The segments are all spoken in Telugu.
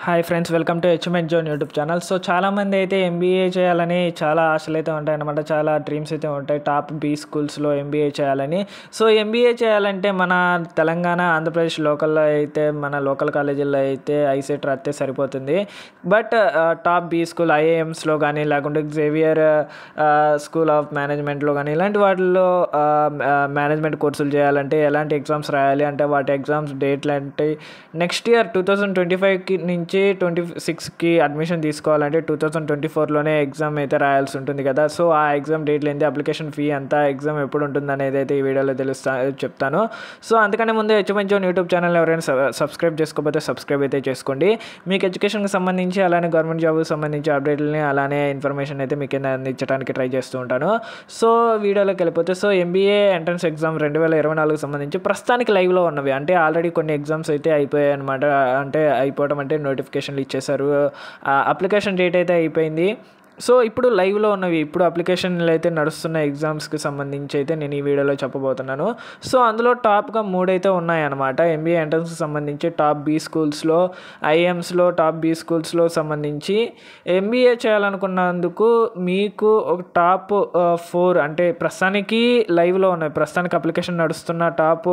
Hi friends, welcome to achievement zone YouTube channel. So చాలామంది అయితే ఎంబీఏ చేయాలని చాలా ఆశలు అయితే ఉంటాయన్నమాట. చాలా డ్రీమ్స్ అయితే ఉంటాయి టాప్ బీ స్కూల్స్లో ఎంబీఏ చేయాలని. సో ఎంబీఏ చేయాలంటే మన తెలంగాణ, ఆంధ్రప్రదేశ్ లోకల్లో అయితే మన లోకల్ కాలేజీల్లో అయితే ఐసెట్ రాస్తే సరిపోతుంది. బట్ టాప్ బీ స్కూల్ ఐఏఎమ్స్లో కానీ, లేకుంటే జేవియర్ స్కూల్ ఆఫ్ మేనేజ్మెంట్లో కానీ ఇలాంటి వాటిల్లో మేనేజ్మెంట్ కోర్సులు చేయాలంటే ఎలాంటి ఎగ్జామ్స్ రాయాలి అంటే వాటి ఎగ్జామ్స్ డేట్లు అంటే నెక్స్ట్ ఇయర్ 2025 నుంచి 26కి అడ్మిషన్ తీసుకోవాలంటే 2024లోనే ఎగ్జామ్ అయితే రాయాల్సి ఉంటుంది కదా. సో ఆ ఎగ్జామ్ డేట్లు ఏంటి, అప్లికేషన్ ఫీ ఎంత, ఎగ్జామ్ ఎప్పుడు ఉంటుంది అనేది అయితే ఈ వీడియోలో చెప్తాను. సో అందుకనే ముందు అచీవ్మెంట్ జోన్ యూట్యూబ్ ఛానల్ ఎవరైనా సబ్స్క్రైబ్ చేసుకోకపోతే సబ్స్క్రైబ్ అయితే చేసుకోండి. మీకు ఎడ్యుకేషన్కి సంబంధించి అలానే గవర్నమెంట్ జాబ్కి సంబంధించి అప్డేట్లని అలానే ఇన్ఫర్మేషన్ అయితే మీకు అందించడానికి ట్రై చేస్తూ ఉంటాను. సో వీడియోలోకి వెళ్ళిపోతే, సో ఎంబీఏ ఎంట్రన్స్ ఎగ్జామ్ 2024కి సంబంధించి ప్రస్తుతానికి లైవ్లో ఉన్నవి అంటే ఆల్రెడీ కొన్ని ఎగ్జామ్స్ అయితే అయిపోయాయి అనమాట. అంటే అయిపోవడం అంటే నోటిఫికేషన్లు ఇచ్చేసారు, అప్లికేషన్ డేట్ అయితే అయిపోయింది. సో ఇప్పుడు లైవ్లో ఉన్నవి, ఇప్పుడు అప్లికేషన్లు అయితే నడుస్తున్న ఎగ్జామ్స్కి సంబంధించి అయితే నేను ఈ వీడియోలో చెప్పబోతున్నాను. సో అందులో టాప్గా 3 అయితే ఉన్నాయన్నమాట. ఎంబీఏ ఎంట్రన్స్కి సంబంధించి టాప్ బీ స్కూల్స్లో, ఐఎమ్స్లో టాప్ బీ స్కూల్స్లో సంబంధించి ఎంబీఏ చేయాలనుకున్నందుకు మీకు ఒక టాప్ 4 అంటే ప్రస్తుతానికి లైవ్లో ఉన్నాయి, ప్రస్తుతానికి అప్లికేషన్ నడుస్తున్న టాప్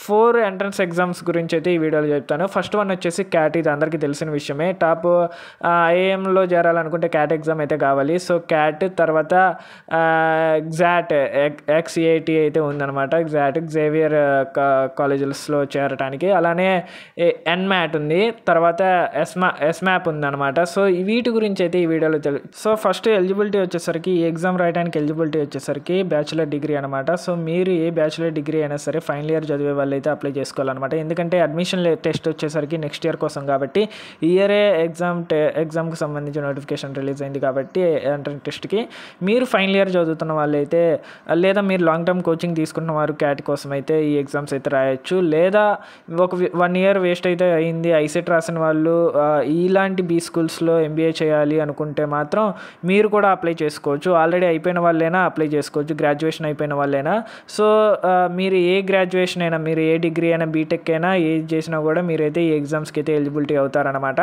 4 ఎంట్రన్స్ ఎగ్జామ్స్ గురించి అయితే ఈ వీడియోలో చెప్తాను. ఫస్ట్ వన్ వచ్చేసి క్యాట్, ఇది అందరికీ తెలిసిన విషయమే. టాప్ ఐఏఎంలో చేరాలనుకుంటే క్యాట్ ఎగ్జామ్ అయితే కావాలి. సో క్యాట్ తర్వాత ఎగ్జాట్ ఎక్స్ఏటి అయితే ఉందన్నమాట. ఎగ్జాట్ జేవియర్ కాలేజెస్లో చేరటానికి. అలానే ఎన్మ్యాట్ ఉంది, తర్వాత ఎస్మ్యాప్ ఉందన్నమాట. సో వీటి గురించి అయితే ఈ వీడియోలో సో ఫస్ట్ ఎలిజిబిలిటీ వచ్చేసరికి, ఈ ఎగ్జామ్ రాయడానికి ఎలిజిబిలిటీ వచ్చేసరికి బ్యాచులర్ డిగ్రీ అనమాట. సో మీరు ఏ బ్యాచులర్ డిగ్రీ అయినా సరే ఫైనల్ ఇయర్ చదివే వాళ్ళు అయితే అప్లై చేసుకోవాలన్నమాట. ఎందుకంటే అడ్మిషన్ టెస్ట్ వచ్చేసరికి నెక్స్ట్ ఇయర్ కోసం కాబట్టి ఈ ఇయరే ఎగ్జామ్కి సంబంధించి నోటిఫికేషన్ రిలీజ్ అయింది కాబట్టి ఎంట్రన్స్ టెస్ట్కి మీరు ఫైనల్ ఇయర్ చదువుతున్న వాళ్ళు అయితే, లేదా మీరు లాంగ్ టర్మ్ కోచింగ్ తీసుకున్న వారు క్యాట్ కోసం అయితే ఈ ఎగ్జామ్స్ అయితే రాయొచ్చు. లేదా ఒక 1 ఇయర్ వేస్ట్ అయితే అయింది, ఐసెట్ రాసిన వాళ్ళు ఇలాంటి బీ స్కూల్స్లో ఎంబీఏ చేయాలి అనుకుంటే మాత్రం మీరు కూడా అప్లై చేసుకోవచ్చు. ఆల్రెడీ అయిపోయిన వాళ్ళైనా అప్లై చేసుకోవచ్చు, గ్రాడ్యుయేషన్ అయిపోయిన వాళ్ళైనా. సో మీరు ఏ గ్రాడ్యుయేషన్ అయినా, మీరు ఏ డిగ్రీ అయినా, బీటెక్ అయినా ఏది చేసినా కూడా మీరైతే ఈ ఎగ్జామ్స్కి అయితే ఎలిజిబిలిటీ అవుతారనమాట.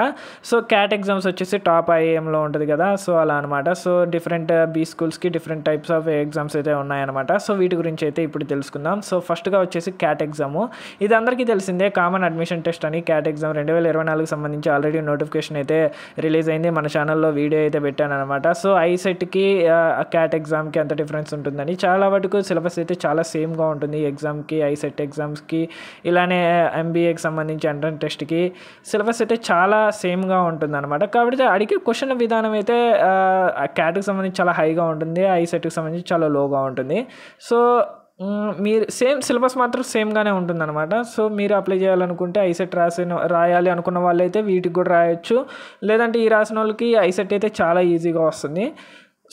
సో క్యాట్ ఎగ్జామ్స్ వచ్చేసి టాప్ ఐఏఎంలో ఉంటుంది కదా, సో అలా అనమాట. సో డిఫరెంట్ బీ స్కూల్స్కి డిఫరెంట్ టైప్స్ ఆఫ్ ఎగ్జామ్స్ అయితే ఉన్నాయన్నమాట. సో వీటి గురించి అయితే ఇప్పుడు తెలుసుకుందాం. సో ఫస్ట్గా వచ్చేసి క్యాట్ ఎగ్జాము. ఇది అందరికీ తెలిసిందే, కామన్ అడ్మిషన్ టెస్ట్ అని. క్యాట్ ఎగ్జామ్ 2024కి సంబంధించి ఆల్రెడీ నోటిఫికేషన్ అయితే రిలీజ్ అయింది, మన ఛానల్లో వీడియో అయితే పెట్టాను అనమాట. సో ఐసెట్కి క్యాట్ ఎగ్జామ్కి ఎంత డిఫరెన్స్ ఉంటుందని, చాలా వరకు సిలబస్ అయితే చాలా సేమ్గా ఉంటుంది. ఎగ్జామ్కి, ఐసెట్ ఎగ్జామ్స్కి, ఇలానే ఎంబీఏకి సంబంధించి ఎంట్రన్స్ టెస్ట్కి సిలబస్ అయితే చాలా సేమ్గా ఉంటుంది అనమాట. కాబట్టి అడిగే క్వశ్చన్ విధానం అయితే క్యాట్కి సంబంధించి చాలా హైగా ఉంటుంది, ఐసెట్కి సంబంధించి చాలా లోగా ఉంటుంది. సో మీరు సేమ్ సిలబస్ మాత్రం సేమ్గానే ఉంటుందన్నమాట. సో మీరు అప్లై చేయాలనుకుంటే ఐసెట్ రాయాలి అనుకున్న వాళ్ళైతే వీటికి కూడా రాయొచ్చు. లేదంటే ఈ రాసిన వాళ్ళకి ఐసెట్ అయితే చాలా ఈజీగా వస్తుంది.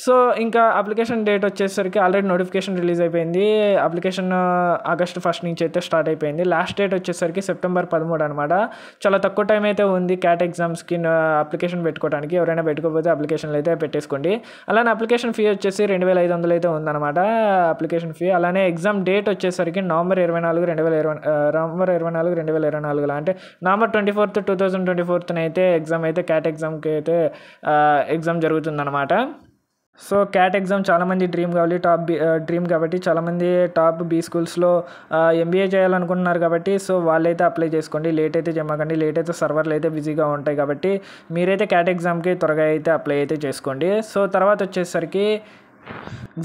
సో ఇంకా అప్లికేషన్ డేట్ వచ్చేసరికి ఆల్రెడీ నోటిఫికేషన్ రిలీజ్ అయిపోయింది. అప్లికేషన్ ఆగస్టు 1 నుంచి అయితే స్టార్ట్ అయిపోయింది. లాస్ట్ డేట్ వచ్చేసరికి సెప్టెంబర్ 13 అనమాట. చాలా తక్కువ టైం అయితే ఉంది క్యాట్ ఎగ్జామ్స్కి అప్లికేషన్ పెట్టుకోవడానికి. ఎవరైనా పెట్టుకోకపోతే అప్లికేషన్లు అయితే పెట్టేసుకోండి. అలానే అప్లికేషన్ ఫీ వచ్చేసి 2500 అయితే ఉందన్నమాట అప్లికేషన్ ఫీ. అలానే ఎగ్జామ్ డేట్ వచ్చేసరికి నవంబర్ 24, 2024 అంటే నవంబర్ 24, 2024 అయితే ఎగ్జామ్ అయితే క్యాట్ ఎగ్జామ్కి అయితే ఎగ్జామ్ జరుగుతుందన్నమాట. సో క్యాట్ ఎగ్జామ్ చాలామంది డ్రీమ్ కాబట్టి చాలామంది టాప్ బీ స్కూల్స్లో ఎంబీఏ చేయాలనుకుంటున్నారు కాబట్టి సో వాళ్ళైతే అప్లై చేసుకోండి. లేట్ అయితే చేయకండి, లేట్ అయితే సర్వర్లు అయితే బిజీగా ఉంటాయి కాబట్టి మీరైతే క్యాట్ ఎగ్జామ్కి త్వరగా అయితే అప్లై అయితే చేసుకోండి. సో తర్వాత వచ్చేసరికి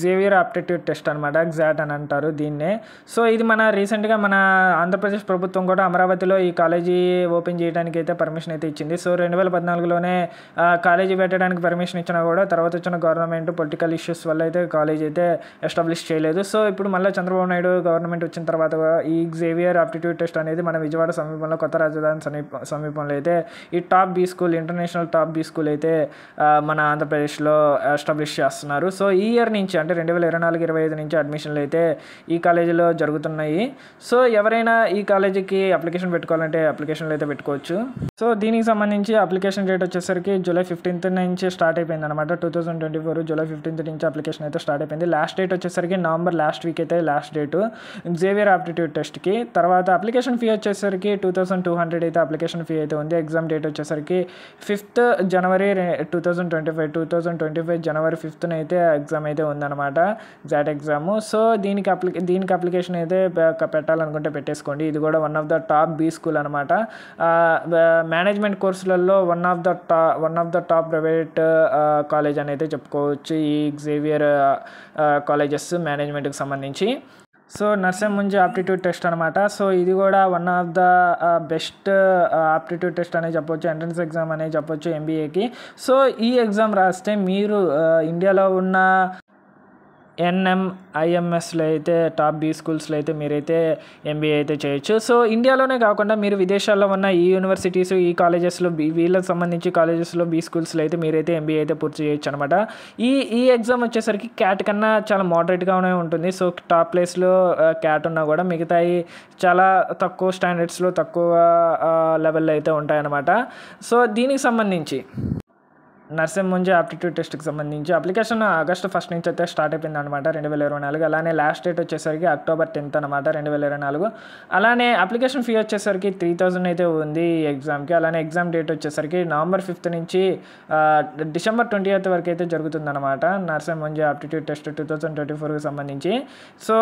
జేవియర్ ఆప్టిట్యూడ్ టెస్ట్ అనమాట, ఎగ్జాట్ అని అంటారు దీన్నే. సో ఇది రీసెంట్గా మన ఆంధ్రప్రదేశ్ ప్రభుత్వం కూడా అమరావతిలో ఈ కాలేజీ ఓపెన్ చేయడానికి అయితే పర్మిషన్ అయితే ఇచ్చింది. సో 2014లోనే కాలేజీ పెట్టడానికి పర్మిషన్ ఇచ్చినా కూడా తర్వాత వచ్చిన గవర్నమెంట్ పొలిటికల్ ఇష్యూస్ వల్ల అయితే కాలేజీ అయితే ఎస్టాబ్లిష్ చేయలేదు. సో ఇప్పుడు మళ్ళీ చంద్రబాబు నాయుడు గవర్నమెంట్ వచ్చిన తర్వాత ఈ జేవియర్ ఆప్టిట్యూడ్ టెస్ట్ అనేది మన విజయవాడ సమీపంలో, కొత్త రాజధాని సమీపంలో అయితే ఈ top B school, international top B school అయితే మన ఆంధ్రప్రదేశ్లో ఎస్టాబ్లిష్ చేస్తున్నారు. సో ఈ ఇయర్ నుంచి అంటే 2024-25 నుంచి అడ్మిషన్లు అయితే ఈ కాలేజీలో జరుగుతున్నాయి. సో ఎవరైనా ఈ కాలేజీకి అప్లికేషన్ పెట్టుకోవాలంటే అప్లికేషన్లు అయితే పెట్టుకోవచ్చు. సో దీనికి సంబంధించి అప్లికేషన్ డేట్ వచ్చేసరికి జూలై 15th నుంచి స్టార్ట్ అయిపోయింది అనమాట. 2024 జూలై 15th నుంచి అప్లికేషన్ అయితే స్టార్ట్ అయిపోయింది. లాస్ట్ డేట్ వచ్చేసరికి నవంబర్ లాస్ట్ వీక్ అయితే లాస్ట్ డేటు జేవియర్ ఆప్టిట్యూడ్ టెస్ట్కి. తర్వాత అప్లికేషన్ ఫీ వచ్చేసరికి 2200 అయితే అప్లికేషన్ ఫీ అయితే ఉంది. ఎగ్జామ్ డేట్ వచ్చేసరికి 5th జనవరి 2025 జనవరి 5th అయితే ఎగ్జామ్ అయితే ఉందన్నమాట, ఎగ్జాక్ట్ ఎగ్జాము. సో దీనికి అప్లికేషన్ అయితే పెట్టాలనుకుంటే పెట్టేసుకోండి. ఇది కూడా one of the top B school అనమాట. మేనేజ్మెంట్ కోర్సులలో one of the top private college అని అయితే చెప్పుకోవచ్చు ఈ జేవియర్ కాలేజెస్ మేనేజ్మెంట్కి సంబంధించి. సో నర్సింహుంజి ఆప్టిట్యూడ్ టెస్ట్ అనమాట. సో ఇది కూడా one of the best aptitude test అనే చెప్పొచ్చు, ఎంట్రన్స్ ఎగ్జామ్ అనే చెప్పొచ్చు ఎంబీఏకి. సో ఈ ఎగ్జామ్ రాస్తే మీరు ఇండియాలో ఉన్న NMIMSలో అయితే టాప్ బీ స్కూల్స్లో అయితే మీరైతే ఎంబీఏ అయితే చేయొచ్చు. సో ఇండియాలోనే కాకుండా మీరు విదేశాల్లో ఉన్న ఈ యూనివర్సిటీస్ ఈ కాలేజెస్లో వీళ్ళకి సంబంధించి కాలేజెస్లో బీ స్కూల్స్లో అయితే మీరైతే ఎంబీఏ అయితే పూర్తి చేయొచ్చు అనమాట. ఈ ఎగ్జామ్ వచ్చేసరికి క్యాట్ కన్నా చాలా మోడరేట్గానే ఉంటుంది. సో టాప్ ప్లేస్లో క్యాట్ ఉన్నా కూడా మిగతాయి చాలా తక్కువ స్టాండర్డ్స్లో తక్కువ లెవెల్లో అయితే ఉంటాయన్నమాట. సో దీనికి సంబంధించి నర్సింహుంజి ఆప్టిట్యూడ్ టెస్ట్కి సంబంధించి అప్లికేషన్ ఆగస్టు 1 నుంచి అయితే స్టార్ట్ అయిపోయింది అనమాట 2024. అలానే లాస్ట్ డేట్ వచ్చేసరికి అక్టోబర్ 10th అనమాట 2024. అలానే అప్లికేషన్ ఫీ వచ్చేసరికి 3000 అయితే ఉంది ఈ ఎగ్జామ్కి. అలానే ఎగ్జామ్ డేట్ వచ్చేసరికి నవంబర్ 5th నుంచి డిసెంబర్ 20th వరకు అయితే జరుగుతుందన్నమాట నర్సింహుంజి ఆప్టిట్యూడ్ టెస్ట్ 2024కి సంబంధించి. సో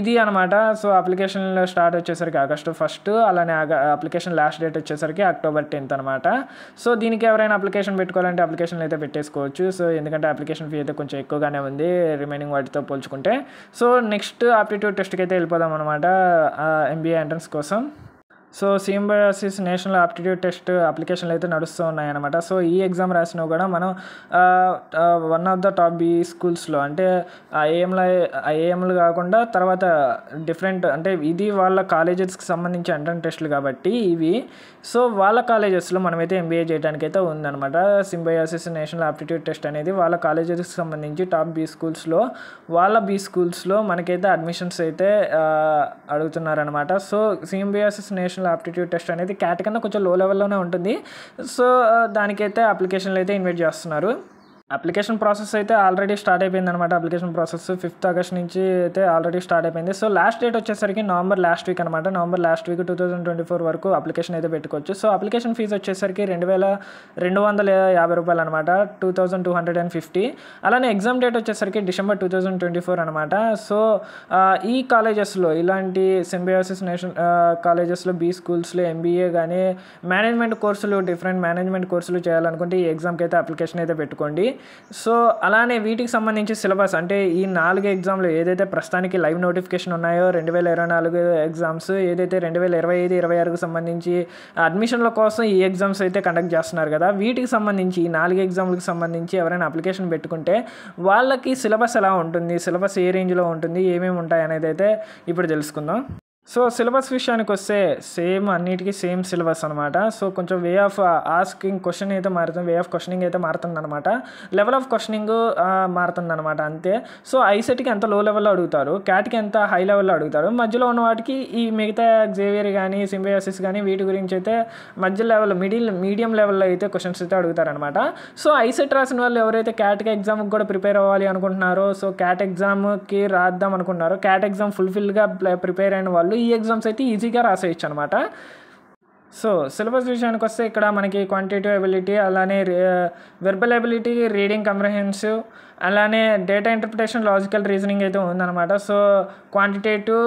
ఇది అనమాట. సో అప్లికేషన్ స్టార్ట్ వచ్చేసరికి ఆగస్టు 1, అలానే అప్లికేషన్ లాస్ట్ డేట్ వచ్చేసరికి అక్టోబర్ 10th అనమాట. సో దీనికి ఎవరైనా అప్లికేషన్ పెట్టుకోవాలంటే అప్లికేషన్ అయితే పెట్టేసుకోవచ్చు. సో ఎందుకంటే అప్లికేషన్ ఫీ అయితే కొంచెం ఎక్కువగానే ఉంది రిమైనింగ్ వాటితో పోల్చుకుంటే. సో నెక్స్ట్ ఆప్టిట్యూడ్ టెస్ట్కి అయితే వెళ్ళిపోదాం అనమాట ఎంబీఏ ఎంట్రన్స్ కోసం. So Symbiosis National Aptitude test అప్లికేషన్లు అయితే నడుస్తూ ఉన్నాయన్నమాట. సో ఈ ఎగ్జామ్ రాసినా కూడా మనం one of the top B స్కూల్స్లో అంటే ఐఏఎంలు కాకుండా తర్వాత డిఫరెంట్ అంటే ఇది వాళ్ళ కాలేజెస్కి సంబంధించి ఎంట్రన్స్ టెస్టులు కాబట్టి ఇవి. సో వాళ్ళ కాలేజెస్లో మనమైతే ఎంబీఏ చేయడానికి అయితే ఉందన్నమాట. సింబయాసిస్ నేషనల్ ఆప్టిట్యూడ్ టెస్ట్ అనేది వాళ్ళ కాలేజెస్కి సంబంధించి టాప్ బీ స్కూల్స్లో వాళ్ళ బీ స్కూల్స్లో మనకైతే అడ్మిషన్స్ అయితే అడుగుతున్నారనమాట. So Symbiosis National Aptitude Test అనేది క్యాట్ కన్నా కొంచెం లో లెవెల్లోనే ఉంటుంది. సో దానికైతే అప్లికేషన్లు అయితే ఇన్వైట్ చేస్తున్నారు. అప్లికేషన్ ప్రాసెస్ అయితే ఆల్రెడీ స్టార్ట్ అయిపోయింది అనమాట. అప్లికేషన్ ప్రాసెస్ 5th ఆగస్ట్ నుంచి అయితే ఆల్రెడీ స్టార్ట్ అయిపోయింది. సో లాస్ట్ డేట్ వచ్చేసరికి నవంబర్ లాస్ట్ వీక్ అనమాట. నవంబర్ లాస్ట్ వీక్ 2024 వరకు అప్లికేషన్ అయితే పెట్టుకోవచ్చు. సో అప్లికేషన్ ఫీజు వచ్చేసరికి 2250 రూపాయలు అనమాట, 2250. అలానే ఎగ్జామ్ డేట్ వచ్చేసరికి డిసెంబర్ 2024 అనమాట. సో ఈ కాలేజెస్లో ఇలాంటి సింబయాసిస్ నేషనల్ కాలేజెస్లో బీ స్కూల్స్లో ఎంబీఏ కానీ మేనేజ్మెంట్ కోర్సులు డిఫరెంట్ మేనేజ్మెంట్ కోర్సులు చేయాలనుకుంటే ఈ ఎగ్జామ్కి అయితే అప్లికేషన్ అయితే పెట్టుకోండి. సో అలానే వీటికి సంబంధించి సిలబస్ అంటే ఈ 4 ఎగ్జామ్లు ఏదైతే ప్రస్తుతానికి లైవ్ నోటిఫికేషన్ ఉన్నాయో 2024 ఎగ్జామ్స్ ఏదైతే 2025-26కు సంబంధించి అడ్మిషన్ల కోసం ఈ ఎగ్జామ్స్ అయితే కండక్ట్ చేస్తున్నారు కదా, వీటికి సంబంధించి ఈ 4 ఎగ్జామ్లకు సంబంధించి ఎవరైనా అప్లికేషన్ పెట్టుకుంటే వాళ్ళకి సిలబస్ ఎలా ఉంటుంది, సిలబస్ ఏ రేంజ్లో ఉంటుంది, ఏమేమి ఉంటాయి అనేది అయితే ఇప్పుడు తెలుసుకుందాం. సో సిలబస్ విషయానికి వస్తే సేమ్ అన్నిటికీ సేమ్ సిలబస్ అనమాట. సో కొంచెం వే ఆఫ్ ఆస్కింగ్ క్వశ్చన్ అయితే మారుతుంది, వే ఆఫ్ క్వశ్చనింగ్ అయితే మారుతుంది అనమాట, లెవెల్ ఆఫ్ క్వశ్చనింగ్ మారుతుంది అనమాట అంతే. సో ఐసెట్కి ఎంత లో లెవెల్లో అడుగుతారు, క్యాట్కి ఎంత హై లెవెల్లో అడుగుతారు, మధ్యలో ఉన్న వాటికి ఈ మిగతా జేవియర్ కానీ సింబయాసిస్ కానీ వీటి గురించి అయితే మధ్య లెవెల్ మీడియం లెవెల్లో అయితే క్వశ్చన్స్ అయితే అడుగుతారనమాట. సో ఐసెట్ రాసిన వాళ్ళు ఎవరైతే క్యాట్కి ఎగ్జామ్కి కూడా ప్రిపేర్ అవ్వాలి అనుకుంటున్నారో, సో క్యాట్ ఎగ్జామ్కి రాద్దాం అనుకుంటున్నారో, క్యాట్ ఎగ్జామ్ ఫుల్ఫిల్గా ప్రిపేర్ అయిన వాళ్ళు ఈ ఎగ్జామ్స్ అయితే ఈజీగా రాసేయచ్చు అనమాట. సో సిలబస్ విషయానికి వస్తే ఇక్కడ మనకి క్వాంటిటేటివ్ ఎబిలిటీ, అలానే వెర్బల్ ఎబిలిటీ, రీడింగ్ కంప్రహెన్సివ్, అలానే డేటా ఇంటర్ప్రిటేషన్, లాజికల్ రీజనింగ్ అయితే ఉందన్నమాట. So quantitative,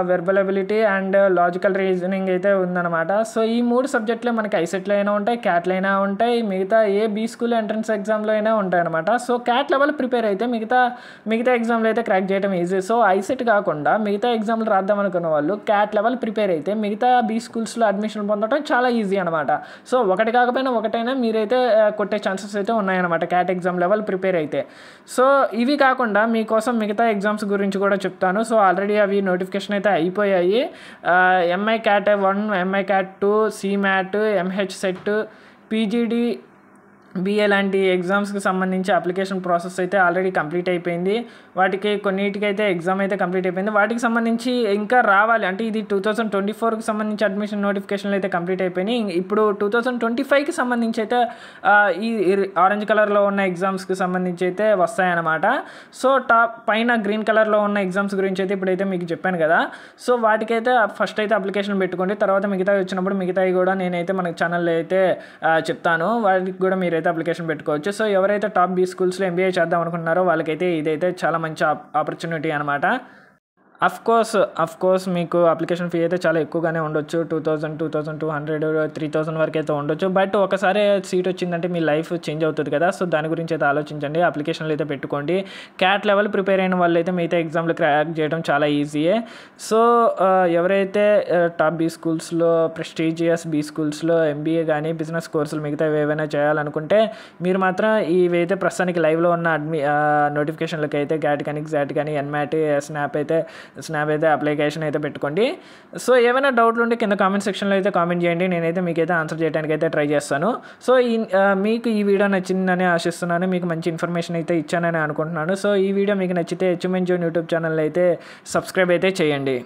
verbal ability and logical reasoning అయితే ఉందన్నమాట. సో ఈ 3 సబ్జెక్టులే మనకి ఐసెట్లో అయినా ఉంటాయి, క్యాట్లో అయినా ఉంటాయి, మిగతా ఏ బీ స్కూల్ ఎంట్రన్స్ ఎగ్జామ్లో అయినా ఉంటాయి అనమాట. సో క్యాట్ లెవెల్ ప్రిపేర్ అయితే మిగతా ఎగ్జామ్లో అయితే క్రాక్ చేయడం ఈజీ. సో ఐసెట్ కాకుండా మిగతా ఎగ్జామ్లు రాద్దాం అనుకున్న వాళ్ళు క్యాట్ లెవెల్ ప్రిపేర్ అయితే మిగతా బీ స్కూల్స్లో అడ్మిషన్ పొందడం చాలా ఈజీ అనమాట. సో ఒకటి కాకపోయినా ఒకటైనా మీరైతే కొట్టే ఛాన్సెస్ అయితే ఉన్నాయన్నమాట క్యాట్ ఎగ్జామ్ లెవెల్ ప్రిపేర్ అయితే. సో ఇవి కాకుండా మీకోసం మిగతా ఎగ్జామ్స్ గురించి కూడా చెప్తాను. సో ఆల్రెడీ అవి నోటిఫికేషన్ అయితే అయిపోయాయి. MI cat 1, MI cat 2, CMAT, MH set, PGD BA లాంటి ఎగ్జామ్స్కి సంబంధించి అప్లికేషన్ ప్రాసెస్ అయితే ఆల్రెడీ కంప్లీట్ అయిపోయింది. వాటికి కొన్నిటికైతే ఎగ్జామ్ అయితే కంప్లీట్ అయిపోయింది. వాటికి సంబంధించి ఇంకా రావాలి, అంటే ఇది 2024కి సంబంధించి అడ్మిషన్ నోటిఫికేషన్లు అయితే కంప్లీట్ అయిపోయినాయి. ఇప్పుడు 2025కి సంబంధించి అయితే ఈ ఆరెంజ్ కలర్లో ఉన్న ఎగ్జామ్స్కి సంబంధించి అయితే వస్తాయన్నమాట. సో పైన గ్రీన్ కలర్లో ఉన్న ఎగ్జామ్స్ గురించి అయితే ఇప్పుడైతే మీకు చెప్పాను కదా. సో వాటికైతే ఫస్ట్ అయితే అప్లికేషన్ పెట్టుకోండి. తర్వాత మిగతావి వచ్చినప్పుడు మిగతావి కూడా నేనైతే మన ఛానల్లో అయితే చెప్తాను. వాటికి కూడా మీరైతే అప్లికేషన్ పెట్టుకోవచ్చు. సో ఎవరైతే టాప్ బీ స్కూల్స్లో ఎంబీఏ చేద్దాం అనుకుంటున్నారో వాళ్ళకైతే ఇదైతే చాలా మంచి ఆపర్చునిటీ అనమాట. అఫ్ కోర్స్ మీకు అప్లికేషన్ ఫీ అయితే చాలా ఎక్కువగానే ఉండొచ్చు. 2000, 2200, 3000 వరకు అయితే ఉండొచ్చు. బట్ ఒకసారి సీట్ వచ్చిందంటే మీ లైఫ్ చేంజ్ అవుతుంది కదా. సో దాని గురించి అయితే ఆలోచించండి, అప్లికేషన్లు అయితే పెట్టుకోండి. క్యాట్ లెవెల్ ప్రిపేర్ అయిన వాళ్ళు అయితే మిగతా ఎగ్జామ్లు క్రాక్ చేయడం చాలా ఈజీయే. సో ఎవరైతే టాప్ బీ స్కూల్స్లో, ప్రెస్టీజియస్ బీ స్కూల్స్లో ఎంబీఏ కానీ బిజినెస్ కోర్సులు మిగతా ఏవైనా చేయాలనుకుంటే మీరు మాత్రం ఇవైతే ప్రస్తుతానికి లైవ్లో ఉన్న నోటిఫికేషన్లకి అయితే గ్యాట్ కానీ, ఎగ్జాట్ కానీ, ఎన్మ్యాట్, స్నాప్ అయితే అప్లికేషన్ అయితే పెట్టుకోండి. సో ఏమైనా డౌట్లు ఉంటే కింద కామెంట్ సెక్షన్లో అయితే కామెంట్ చేయండి, నేనైతే మీకైతే ఆన్సర్ చేయడానికి అయితే ట్రై చేస్తాను. సో మీకు ఈ వీడియో నచ్చిందని ఆశిస్తున్నాను, మీకు మంచి ఇన్ఫర్మేషన్ అయితే ఇచ్చానని అనుకుంటున్నాను. సో ఈ వీడియో మీకు నచ్చితే అచీవ్మెంట్ జోన్ యూట్యూబ్ ఛానల్ అయితే సబ్స్క్రైబ్ అయితే చేయండి.